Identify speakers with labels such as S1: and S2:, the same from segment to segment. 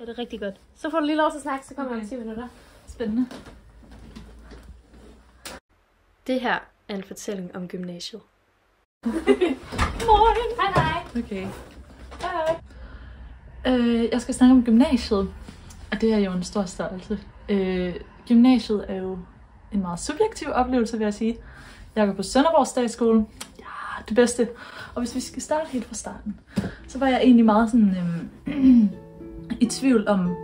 S1: Ja, det er rigtig godt. Så får du lige lov til at snakke, så kommer jeg om 10 minutter.
S2: Spændende.
S1: Det her er en fortælling om gymnasiet.
S2: Morgen!
S1: Hej hej!
S2: Okay. Hej. Jeg skal snakke om gymnasiet, og det er jo en stor størrelse. Gymnasiet er jo en meget subjektiv oplevelse, vil jeg sige. Jeg går på Sønderborg Statsskole. Ja, det bedste. Og hvis vi skal starte helt fra starten, så var jeg egentlig meget sådan i tvivl om,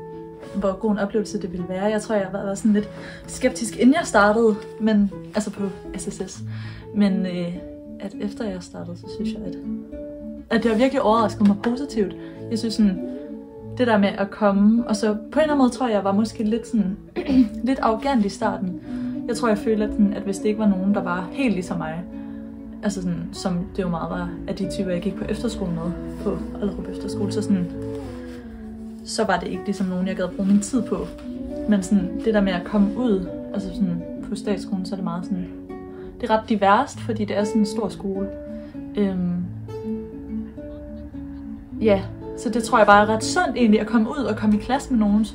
S2: hvor god en oplevelse det ville være. Jeg tror, jeg var sådan lidt skeptisk, inden jeg startede, men altså på SSS. Men at efter jeg startede, så synes jeg, at det har virkelig overrasket mig positivt. Jeg synes sådan, det der med at komme, og så på en eller anden måde tror jeg var måske lidt sådan, lidt arrogant i starten. Jeg tror, jeg følte, at hvis det ikke var nogen, der var helt ligesom mig, altså sådan, som det jo meget var af de typer, jeg gik på efterskole med, på Allerup Efterskole, så var det ikke ligesom nogen, jeg gad bruge min tid på. Men sådan, det der med at komme ud, altså sådan, på statsskolen, så er det meget sådan, det er ret diverst, fordi det er sådan en stor skole. Ja, så det tror jeg bare er ret sundt egentlig, at komme ud og komme i klasse med nogen,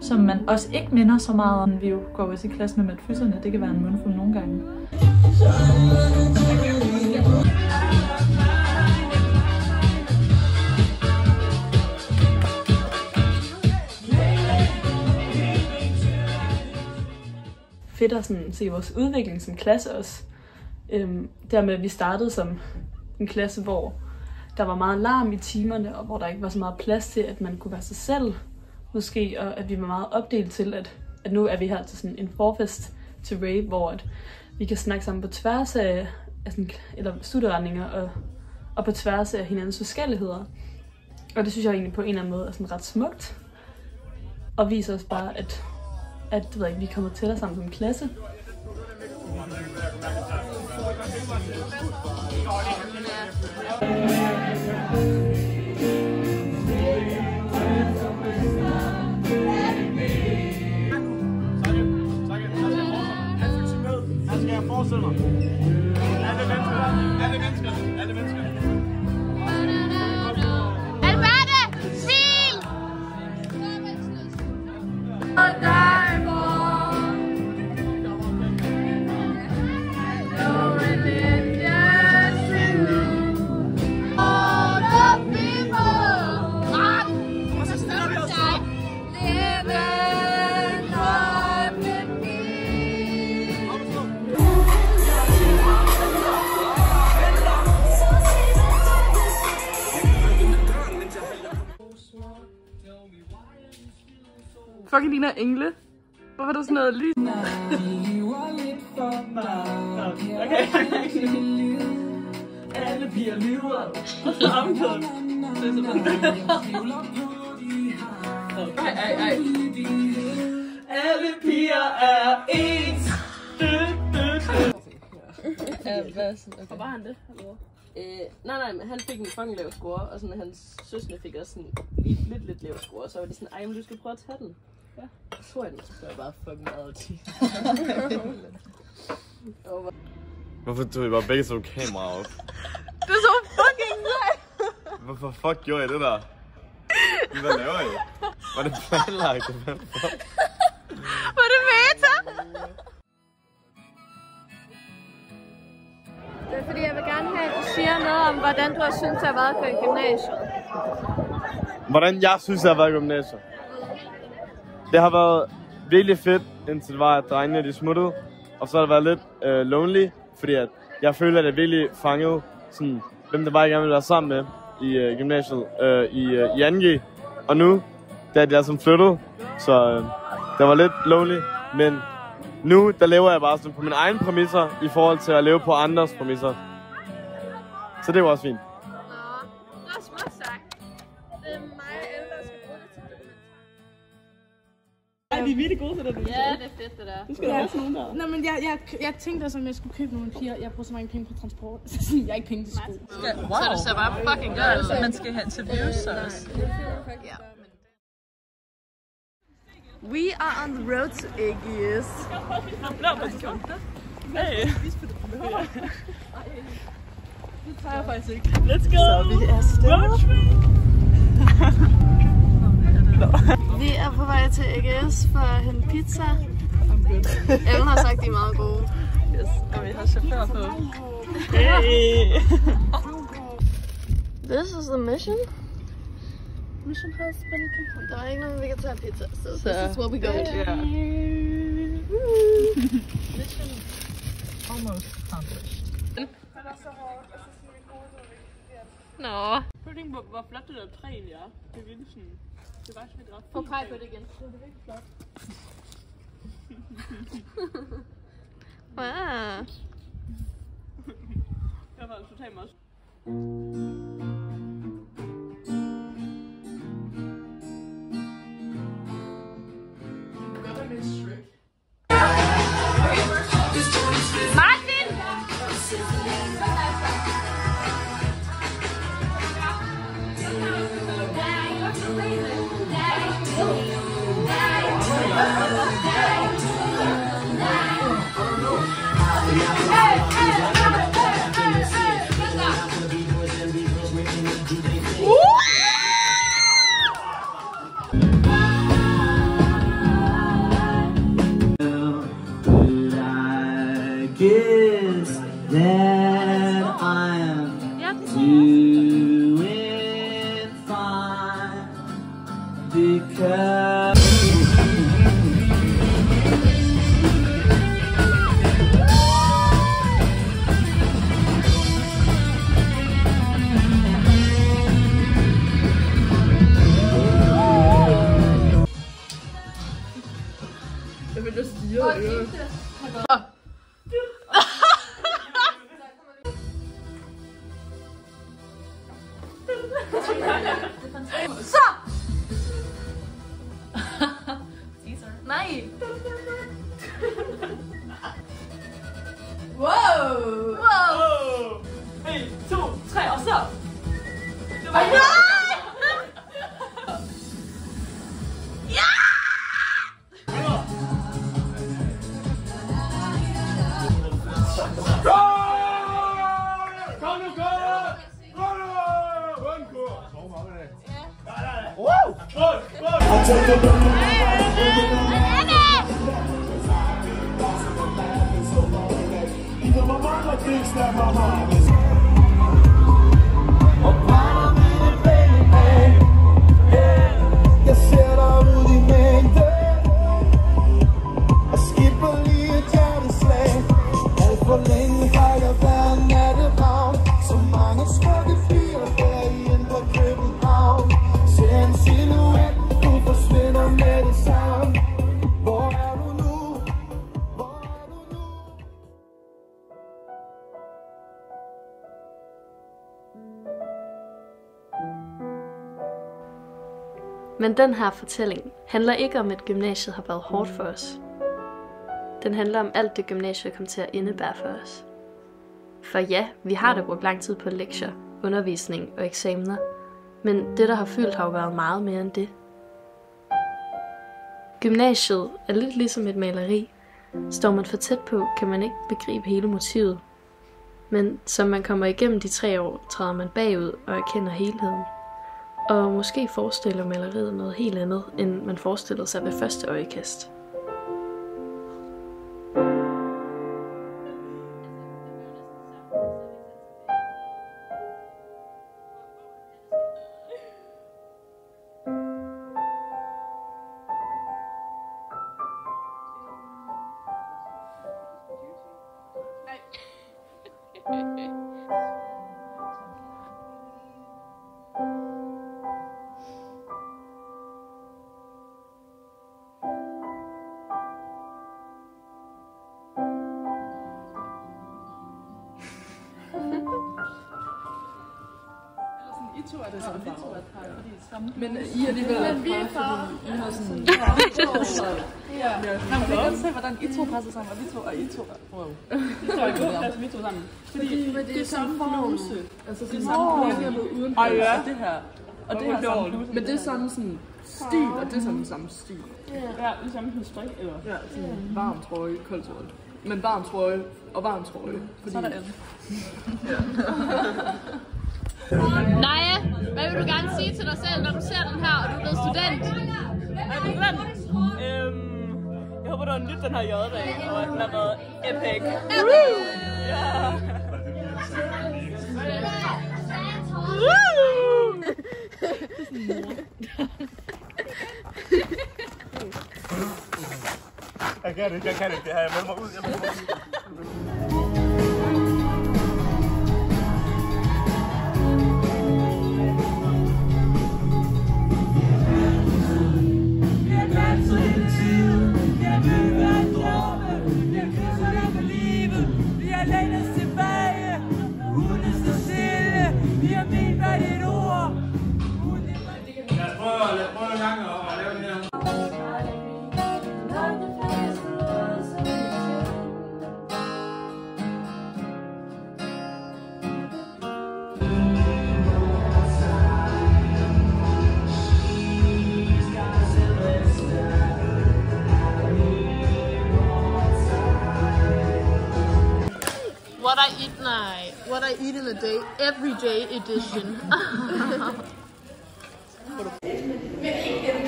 S2: som man også ikke minder så meget om. Vi jo går også i klasse med matfyserne, det kan være en mundfuld nogle gange. Fedt at sådan se vores udvikling som klasse også. Dermed at vi startede som en klasse, hvor der var meget larm i timerne, og hvor der ikke var så meget plads til, at man kunne være sig selv, måske, og at vi var meget opdelt til, at nu er vi her til sådan en forfest til rave, hvor at vi kan snakke sammen på tværs af sådan, eller studieretninger, og på tværs af hinandens forskelligheder. Og det synes jeg egentlig på en eller anden måde er sådan ret smukt, og viser os bare, at ved jeg ikke, vi kommer tættere sammen som klasse.
S3: Fucking ligner engle. Hvorfor er der sådan noget lys?
S2: Okay. Alle piger lyver. Og så omkødet. Ej. Alle piger er ens.
S3: Og var han det?
S4: Nej, men han fik en fucking lav score, og sådan hans søsne fik også sådan lidt lav score, og så var de sådan, ej, men du skal prøve at tage den. Ja. Så tror jeg det, så står jeg bare fucking meget til.
S5: Hvorfor tog I bare begge to kamera op?
S3: Det er så fucking sejt!
S5: Hvorfor fuck gjorde I det der? Hvad laver I? Var det planlagt?
S3: Var det meta?
S1: Det er fordi, jeg vil gerne have, at du siger noget om, hvordan du har syntes, at jeg har været på gymnasiet.
S5: Hvordan jeg synes, jeg har været i gymnasiet? Det har været virkelig fedt, indtil det var, at drengene de smuttede. Og så har det været lidt lonely, fordi at jeg føler, at jeg virkelig fangede, sådan, hvem det var, jeg gerne ville være sammen med i gymnasiet i 2G. Og nu, da jeg som flyttede, så det var lidt lonely. Men nu, der lever jeg bare sådan på mine egne præmisser, i forhold til at leve på andres præmisser. Så det var også fint.
S1: Det er smukt sagt. Det er mig og Elle, der skal bruge det til dokumentar.
S3: Ej, de er virkelig gode til det.
S1: Ja, det er fedt det der.
S3: Du skal da også nogen der.
S6: Nå, men jeg tænkte altså, om jeg skulle købe nogle piger. Jeg bruger så mange penge på transport. Jeg har ikke penge til sko.
S3: Wow. Så det ser bare fucking godt ud. Man skal have til views så også. Ja. We are on the road to Aegis. Hey.
S6: Det tager jeg faktisk ikke.
S3: Let's go.
S2: Så vi er afsted.
S7: Vi er på vej til AGS for at hente pizza. Ellen har sagt, de er meget gode.
S3: Yes, og vi har chauffør på.
S7: Hey! This is the mission. Mission has been complete. Der er ikke nogen, vi kan tage pizza, so this is what we go to.
S3: Yeah. Mission almost accomplished.
S7: Nå.
S4: Prøv at tænke på, hvor flot det der træ egentlig er. Det er virkelig sådan... Det er faktisk lidt ret fint.
S7: Få pege på det igen. Det er virkelig flot. Wow.
S4: Jeg var altså totalt også.
S8: Guess that I'm doing fine because
S4: Jeg vil just stige det.
S2: Så! Nej! Wow! Wow!
S4: 1, 2, 3 og så! Det var
S8: jeg ser dig ud i mængde og skipper lige et hjerteslag. Alt for længe har jeg været natteravn. Så mange smukke piger her i indre København. Ser en silhuet, du forsvinder med det samme. Hvor er du nu? Hvor er du nu?
S7: Men den her fortælling handler ikke om, at gymnasiet har været hårdt for os. Den handler om alt det, gymnasiet kom til at indebære for os. For ja, vi har da brugt lang tid på lektier, undervisning og eksamener, men det, der har fyldt, har jo været meget mere end det. Gymnasiet er lidt ligesom et maleri. Står man for tæt på, kan man ikke begribe hele motivet. Men som man kommer igennem de 3 år, træder man bagud og erkender helheden. Og måske forestiller maleriet noget helt andet, end man forestillede sig ved første øjekast.
S4: I to er det samme farve. Men I er alligevel
S6: Men vi er farve.
S4: I har sådan... Ja. Man kan godt se, hvordan I to passer sammen, og vi to er I to. Wow. Det tror jeg ikke, at vi to sammen. Fordi det er samme bluse. Altså det er samme bluse udenfor. Og ja, det her. Og det her samme bluse. Men det er samme sådan stil, og det er sådan samme stil. Ja, det er samme strik, eller? Ja, sådan varm trøje, kold trøje. Men varm trøje og varm trøje. Så er der andet.
S7: Naja,
S1: Hvad vil du gerne sige til dig selv, når du ser den her, og du er blevet student?
S3: Jeg håber, du har nydt den her J-dag, og at den har været epic. Ja.
S5: Jeg kan det, det har jeg meldt mig ud.
S1: What I eat in a day, everyday edition.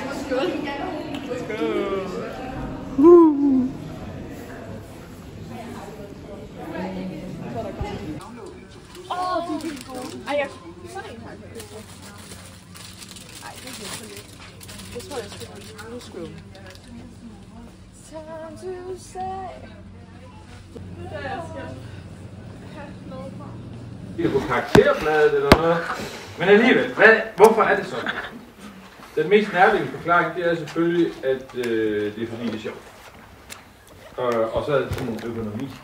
S3: Let's go.
S1: Ej, jeg sådan en her. Ej, det er virkelig. Jeg tror, jeg skal have en screw. Time to say.
S9: Det er på karakterbladet eller noget. Men alligevel, hvorfor er det sådan? Den mest nærliggende forklaring, det er selvfølgelig, at det er fordi, det er sjovt. Og så er det sådan en økonomisk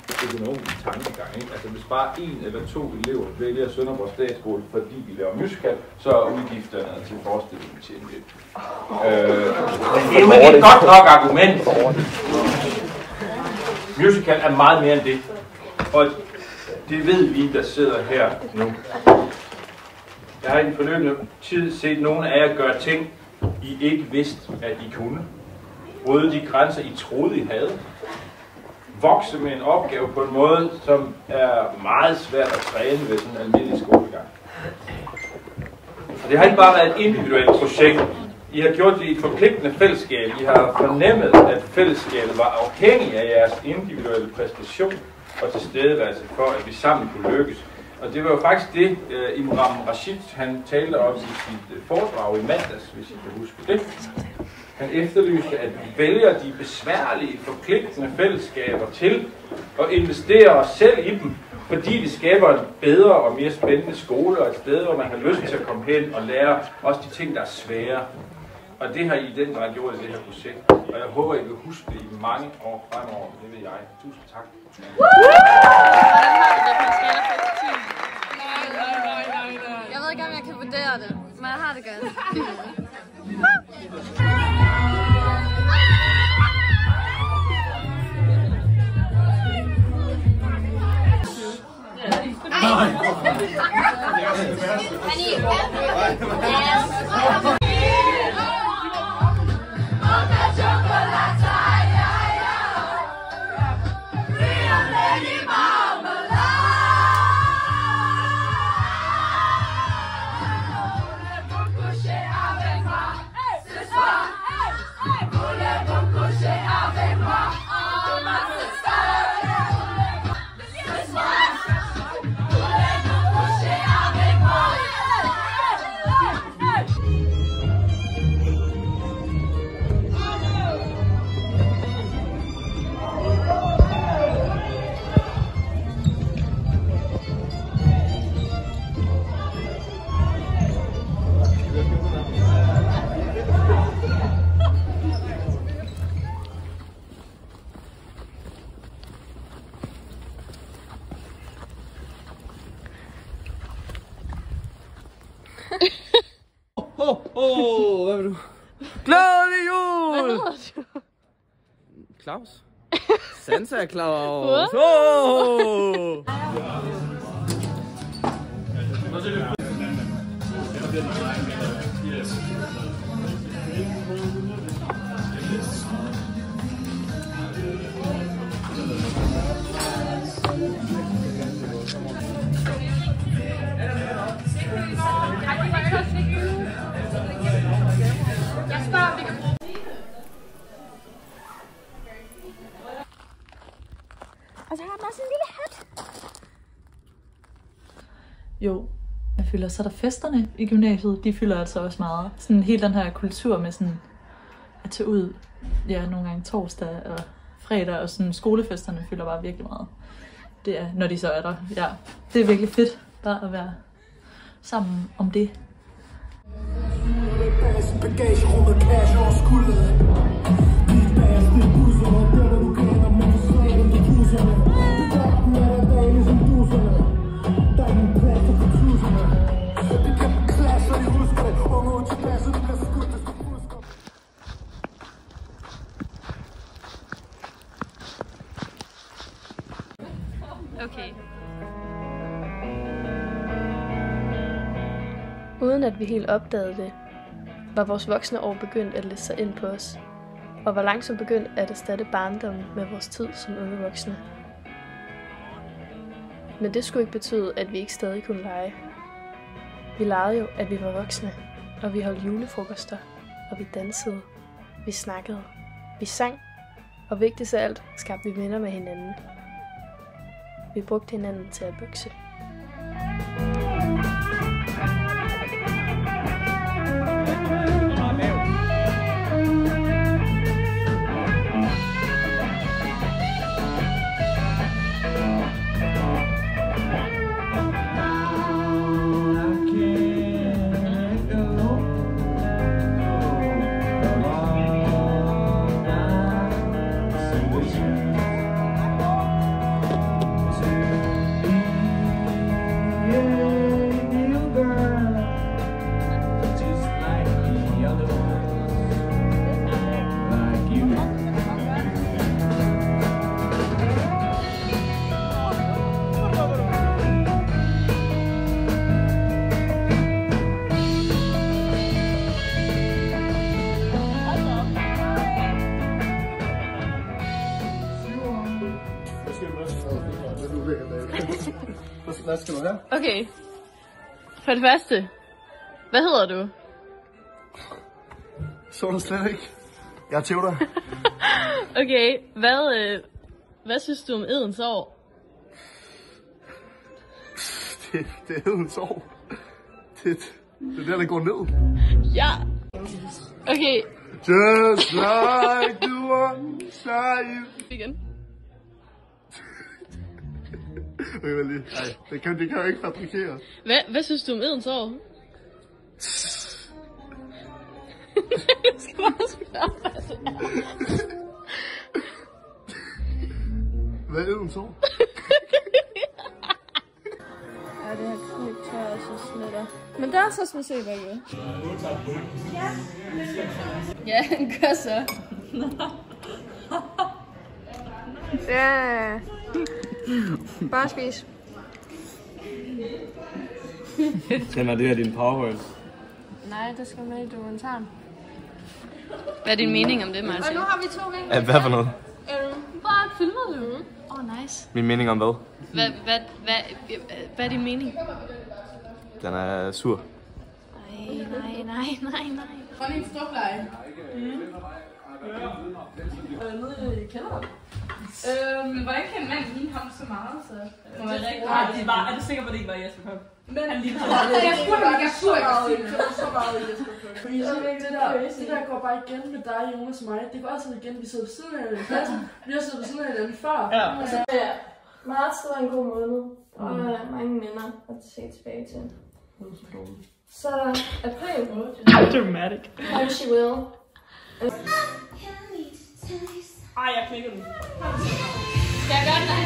S9: tankegang. Ikke? Altså hvis bare en eller to elever vælger Sønderborg Statsskole, fordi vi laver musical, så er udgifterne til forestillingen til en lidt. Det er jo ikke et godt nok argument. Musical er meget mere end det. Og det ved vi, der sidder her nu. Jeg har i den forløbende tid set nogle af jer gøre ting, I ikke vidste, at I kunne. Bryde de grænser, I troede, I havde. Vokse med en opgave på en måde, som er meget svært at træne ved sådan en almindelig skolegang. Og det har ikke bare været et individuelt projekt. I har gjort det i et forpligtende fællesskab. I har fornemmet, at fællesskabet var afhængig af jeres individuelle præstation og tilstedeværelse for, at vi sammen kunne lykkes. Og det var jo faktisk det, Imran Rashid han talte om i sit foredrag i mandags, hvis I kan huske det. Han efterlyste, at vi vælger de besværlige, forpligtende fællesskaber til at investere os selv i dem, fordi det skaber en bedre og mere spændende skole og et sted, hvor man har lyst til at komme hen og lære også de ting, der er svære. Og det har I i den grad gjort i det her projekt. Og jeg håber, I vil huske det i mange år fremover. Det vil jeg. Tusind tak.
S1: Jeg ved ikke, om jeg kan vurdere det, men jeg har det godt.
S10: Hvad vil du? Glædelig jul!
S1: Hvad hedder du?
S10: Claus? Santa Claus!
S1: Oh!
S6: Og så har den også en lille hat.
S2: Jo, jeg føler, så er der festerne i gymnasiet. De fylder altså også meget. Sådan hele den her kultur med sådan at tage ud, ja, nogle gange torsdag og fredag, og sådan skolefesterne fylder bare virkelig meget. Det er, når de så er der. Ja, det er virkelig fedt bare at være sammen om det.
S7: Okay. Uden at vi helt opdagede det, var vores voksne år begyndt at læse sig ind på os, og var langsomt begyndt at erstatte barndommen med vores tid som unge voksne. Men det skulle ikke betyde, at vi ikke stadig kunne lege. Vi legede jo, at vi var voksne, og vi holdt julefrokoster, og vi dansede, vi snakkede, vi sang, og vigtigst af alt skabte vi minder med hinanden. Vi brugte hinanden til at bokse.
S8: Hvad skal du have?
S7: Okay. For det første. Hvad hedder du?
S8: Så du slet ikke. Jeg er Theodor.
S7: Okay. Hvad synes du om Edens år?
S8: Det er Edens år. Det er der går ned.
S7: Ja. Okay.
S8: Just like the one side.
S7: Igen.
S8: Okay, lige. Ej, det kan jo ikke fabrikere.
S7: Hvad synes du om Edens år? Jeg skal bare spørge, hvad det er.
S8: Hvad er Edens år?
S6: Ja, det her knip tør jeg så smitter. Men der er så sådan set, hvad jeg gør. Ja, den gør så. Ja. Bare spis.
S10: Kender det her din powerpoint?
S6: Nej, det skal med i dokumentaren.
S7: Hvad er din mening om det, Martin?
S6: Og nu har vi 2 vinkler.
S5: Ja, hvad for noget?
S6: Bare filmer du.
S7: Nice.
S5: Min mening om hvad?
S7: Hvad er din mening?
S5: Den er sur.
S7: Nej.
S4: Hold en stopleje. Nede i kælderen. Hvordan kan en mand ligne ham så meget, så?
S3: Er du sikker på, at det ikke var Jesper Koch?
S4: Men han ligner ham. Jeg spurgte mig, jeg så meget i Jesper Koch. Fordi det der går bare igen med dig, Jonas og mig. Det går altid igen, vi sidder ved siden af hinanden i klassen. Vi har siddet ved siden af hinanden før.
S6: Ja. Marts var en god måned, og mange minder at se tilbage til. Så april.
S2: Dramatic.
S6: How she will.
S3: Ej, jeg klikker den.
S6: Skal jeg gøre det?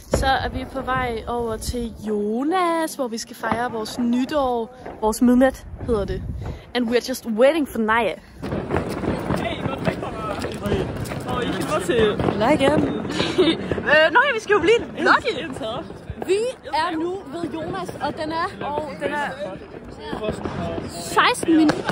S7: Så er vi på vej over til Jonas, hvor vi skal fejre vores nytår. Vores midnat hedder det. And we're just waiting for Naya.
S3: Hey, godt væk fra mig. Og I filmer til...
S4: Nej igen.
S3: Nå ja, vi skal jo blive lucky.
S4: Vi er nu ved Jonas, og den er 16 minutter.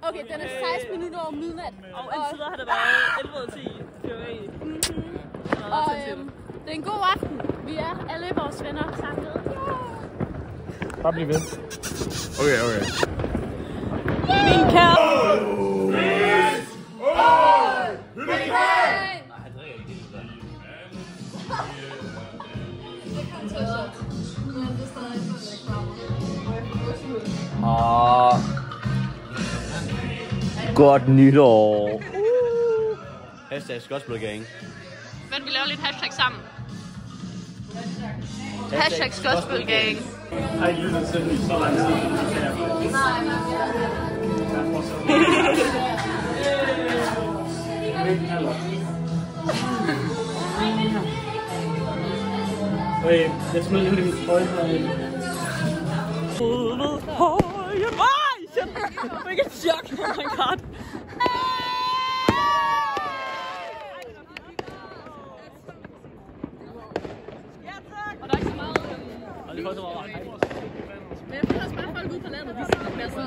S4: Okay, den er 16 minutter over midnat.
S3: Og indtil har det været 11 ud af 10 teori.
S4: Og det er en god aften. Vi er alle vores venner samlet.
S5: Bare bliv ved. Okay.
S3: Min kære.
S10: Godt nytår. Hashtag Skodsbølgang.
S7: Men vi laver lidt hashtag sammen. Hashtag Skodsbølgang.
S10: Ej, lytter til den så lang tid. Okay, jeg smider lige min trøje herinde.
S3: Shit! Jeg fik et chok. Oh my god. Og der er ikke så meget...
S10: Det er så meget.
S3: Men jeg føler også bare folk ude på landet, de sidder mere sådan...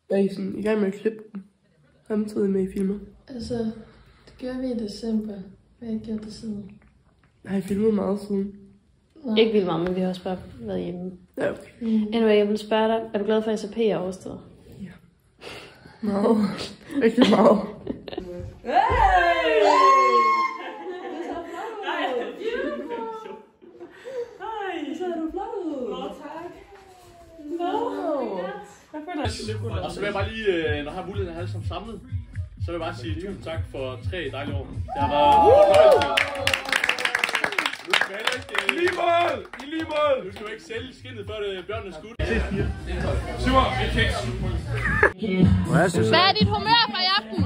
S4: Er I sådan i gang med at klippe den? Samtidig med I filmer?
S6: Altså, det gjorde vi i december. Vi har ikke gjort det siden.
S4: Har I filmet meget siden?
S7: Ikke vildt meget, men vi har også bare været hjemme.
S4: Ja, okay.
S7: Anyway, jeg vil spørge dig, er du glad for, at SAP er overstået?
S4: Ja. Meget. Rigtig meget.
S10: Og så vil jeg bare lige, når jeg har muligheden at have det som samlet, så vil jeg bare sige tusind tak for 3 dejlige år. Det har været
S9: I lige mål! I lige mål!
S10: Nu skal du ikke sælge skindet, før det bjørnene skudt.
S9: Super, vi kæks.
S1: Hvad er dit humør for i aften?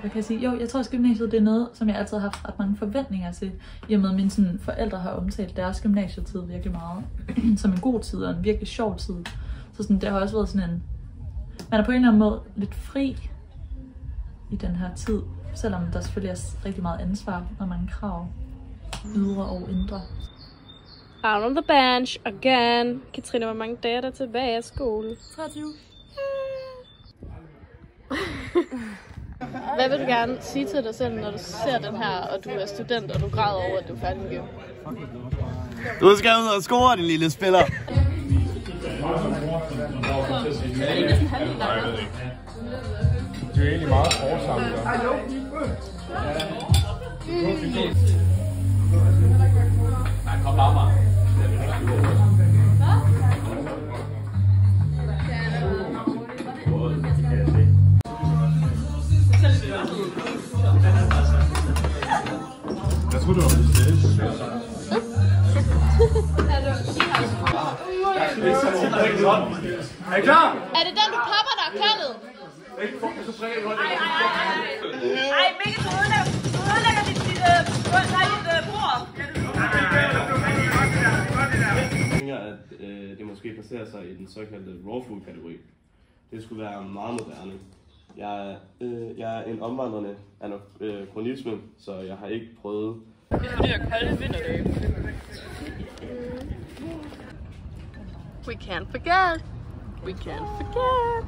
S2: Hvad kan jeg sige? Jo, jeg tror også gymnasiet det er noget, som jeg altid har haft ret mange forventninger til. I og med at mine sådan, forældre har omtalt deres gymnasietid virkelig meget som en god tid og en virkelig sjov tid. Så sådan, det har også været sådan en... Man er på en eller anden måde lidt fri i den her tid, selvom der selvfølgelig er rigtig meget ansvar og mange krav, ydre og indre.
S7: Out on the bench again. Katrine, hvor mange dage er der tilbage af skole?
S4: 23.
S7: Hvad vil du gerne sige til dig selv, når du ser den her, og du er student, og du græder over, at du er færdig med gym?
S5: Du skal ud og score, din lille spiller.
S9: Det er egentlig meget forsamt.
S10: Nej, kom bare mig.
S9: Jeg tror, du var på sted. Er I klar?
S1: Er det den, du popper, der er kønnet?
S3: Ej, Mikkel, du ødelægger dit bord.
S5: Jeg tænker, at det måske placerer sig i den såkaldte raw food kategori. Det skulle være meget moderne. Jeg er en omvandrende anachronisme, så jeg har ikke prøvet...
S3: Det er fordi, jeg kalde vinterdage.
S7: We can't forget. We can't forget.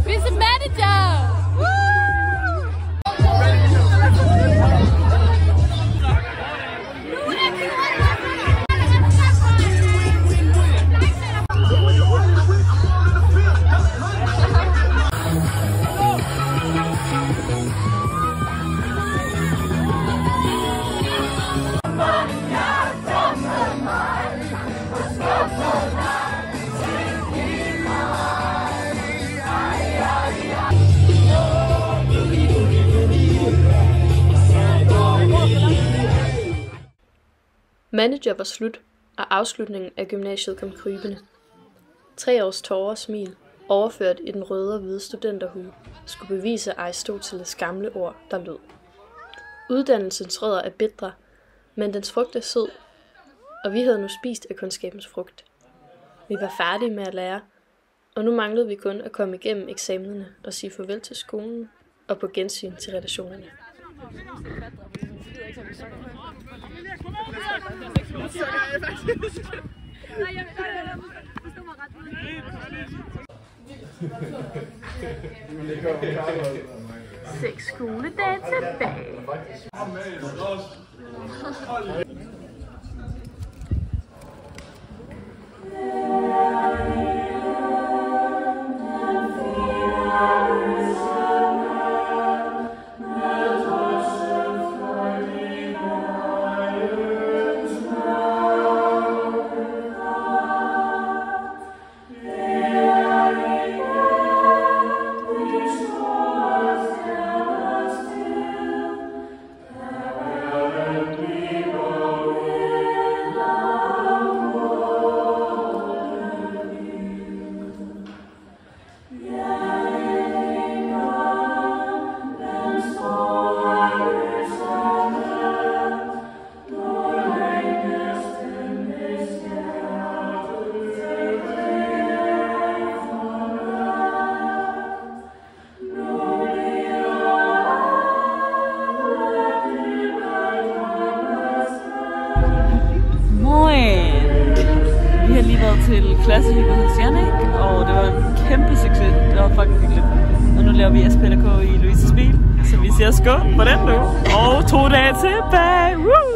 S1: Vice manager!
S7: Manager var slut, og afslutningen af gymnasiet kom krybende. 3 års tårer og smil, overført i den røde og hvide studenterhue, skulle bevise Aristoteles gamle ord, der lød: uddannelsens rødder er bitre, men dens frugt er sød, og vi havde nu spist af kundskabens frugt. Vi var færdige med at lære, og nu manglede vi kun at komme igennem eksamenerne og sige farvel til skolen og på gensyn til relationerne.
S1: Seks skoledage tilbage.
S8: Heavenly
S3: klassehypotetiserende, ikke? Og det var en kæmpe succes. Det var fucking hyggeligt. Og nu laver vi SPLK i Louises bil, så vi siger skål på den nu. Og 2 dage tilbage. Woo!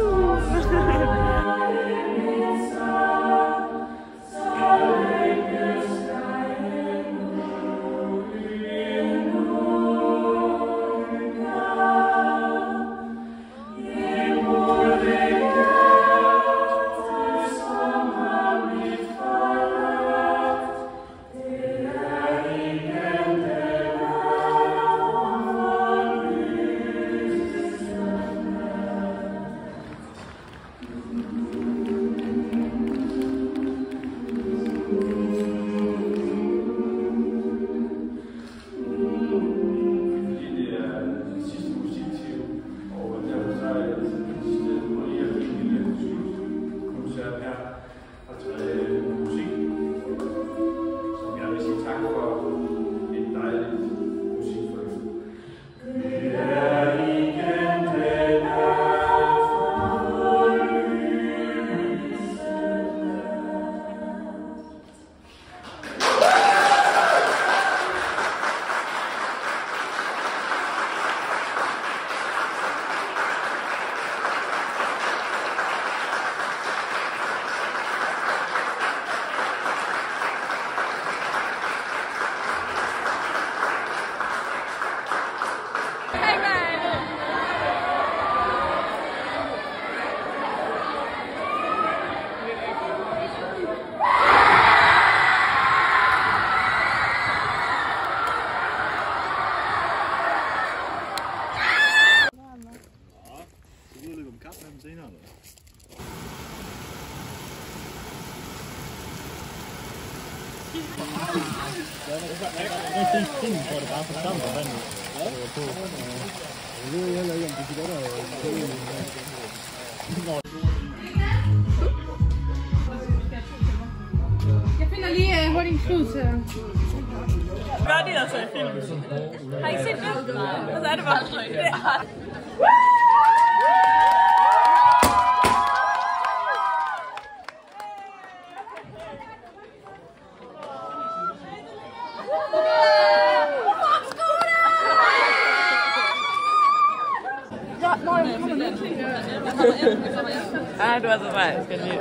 S1: Jeg finder lige hurtigt en klud til.
S3: Gør de altså i film? Har I ikke set det? Nej. Og så er det bare det er. Ej, du er så sej. Skal lige.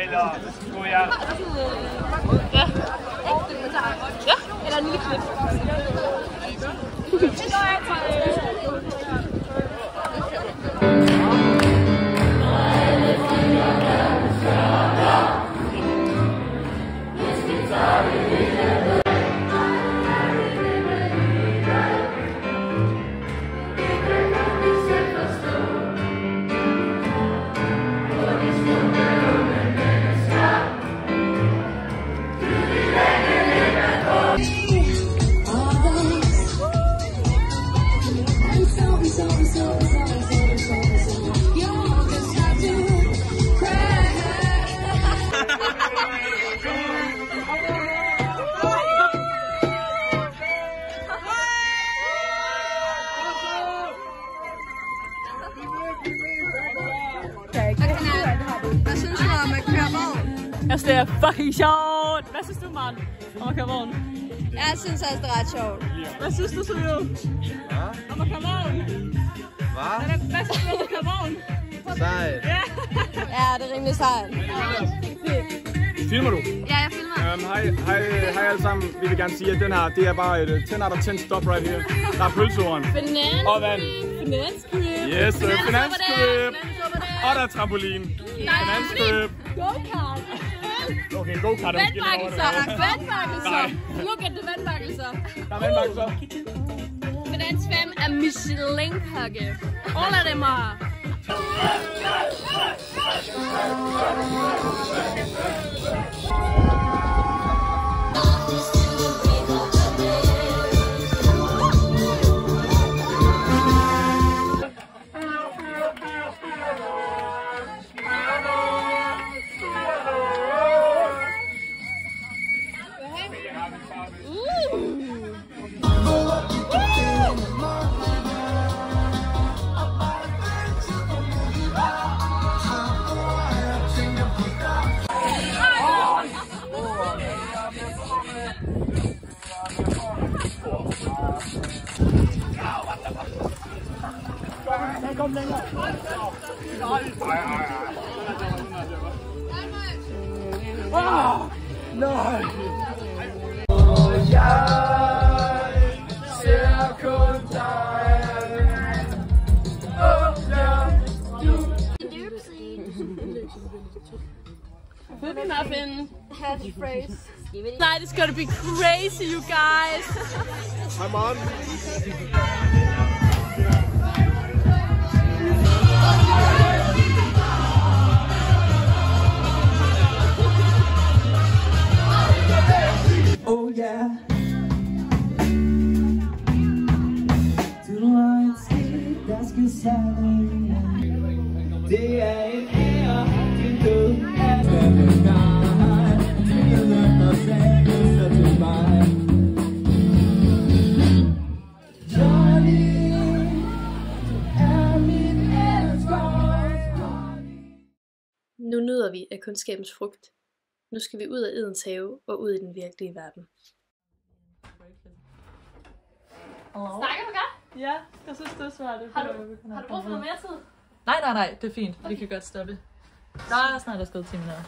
S9: Eller skulle jeg?
S1: Ja. Ja. Eller en lille klip. Hvad synes du om at køre vogn?
S3: Jeg synes, det er fucking sjovt. Hvad synes du, Maren, om at køre vogn?
S1: Jeg synes også, det er ret sjovt.
S3: Hvad synes du, Sue? Om at køre vogn?
S5: Hvad?
S3: Hvad synes du om at køre vogn?
S5: Sejt.
S3: Ja.
S1: Ja, det er rimelig sejt.
S5: Filmer du?
S1: Ja, jeg filmer.
S5: Hej alle sammen. Vi vil gerne sige, at den her, det er bare et 10 out of 10 stop right here. Der er pølsehorn. Og vand.
S1: Finanskøb.
S5: Yes, finanskøb. Og der er trampolin. Finanskøb.
S1: Go-kart.
S5: Okay, go-kart er måske lidt over det.
S1: Vandbakkelser. Look at the vandbakkelser.
S5: Der er vandbakkelser.
S1: Finans 5 er Michelin-pakke. All af dem er.
S10: kom længere. Nej.
S8: Ser kun dig.
S1: Baby muffin catchphrase. Tonight is gonna be crazy, you guys.
S5: Hi, Mom.
S8: Oh yeah. Du har et skib, der skal sejle. Det er en ære, din død er med dig. Du løber sagde til mig. Johnny, du er min elsker.
S7: Nu nyder vi af kundskabens frugt. Nu skal vi ud af Edens have og ud i den virkelige verden.
S1: Snakker du godt?
S2: Ja, jeg synes det er svært.
S1: Har du brug for noget mere tid?
S2: Nej, det er fint. Vi kan godt stoppe. Der er snart gået 10 minutter.